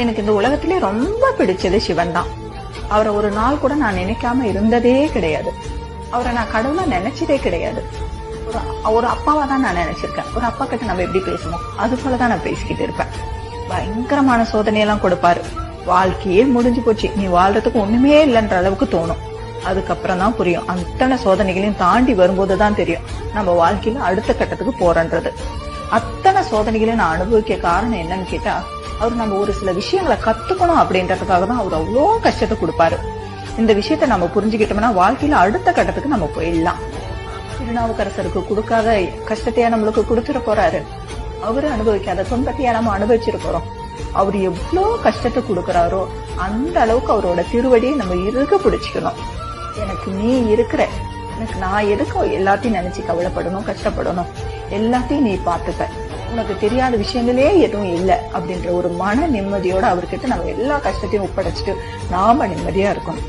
எனக்கு இந்த உலகத்திலே ரொம்ப பிடிச்சது சிவன் தான். அவரை ஒரு நாள் கூட நான் நினைக்காம இருந்ததே கிடையாது. அவரை நான் கடவுளா நினைச்சதே கிடையாது. ஒரு அப்பாவா தான் நான் நினைச்சிருக்கேன். ஒரு அப்பா கிட்ட நம்ம எப்படி பேசணும் அது போலதான் நான் பேசிக்கிட்டு இருப்பேன். பயங்கரமான சோதனையெல்லாம் கொடுப்பாரு. வாழ்க்கையே முடிஞ்சு போச்சு, நீ வாழ்றதுக்கு ஒண்ணுமே இல்லைன்ற அளவுக்கு தோணும். அதுக்கப்புறம் தான் புரியும், அத்தனை சோதனைகளையும் தாண்டி வரும்போதுதான் தெரியும் நம்ம வாழ்க்கையில அடுத்த கட்டத்துக்கு போறன்றது. அத்தனை சோதனைகளையும் நான் அனுபவிக்க காரணம் என்னன்னு கேட்டா, அவர் நம்ம ஒரு சில விஷயங்களை கத்துக்கணும் அப்படின்றதுக்காக தான் அவர் அவ்வளோ கஷ்டத்தை கொடுப்பாரு. இந்த விஷயத்த நம்ம புரிஞ்சுக்கிட்டோம்னா வாழ்க்கையில அடுத்த கட்டத்துக்கு நம்ம போயிடலாம். திருநாவுக்கரசருக்கு கொடுக்காத கஷ்டத்தையா நம்மளுக்கு கொடுத்துட போறாரு? அவரு அனுபவிக்காத துன்பத்தையா நம்ம அனுபவிச்சிட போறோம்? அவர் எவ்வளவு கஷ்டத்தை கொடுக்கறாரோ அந்த அளவுக்கு அவரோட திருவடியை நம்ம இருக்க பிடிச்சுக்கணும். எனக்கு நீ இருக்கிற, எனக்கு நான் எதுக்கு எல்லாத்தையும் நினைச்சு கவலைப்படணும், கஷ்டப்படணும்? எல்லாத்தையும் நீ பாத்துப்ப, உனக்கு தெரியாத விஷயங்களே எதுவும் இல்லை அப்படின்ற ஒரு மன நிம்மதியோட அவர்கிட்ட நம்ம எல்லா கஷ்டத்தையும் ஒப்படைச்சிட்டு நாம நிம்மதியா இருக்கணும்.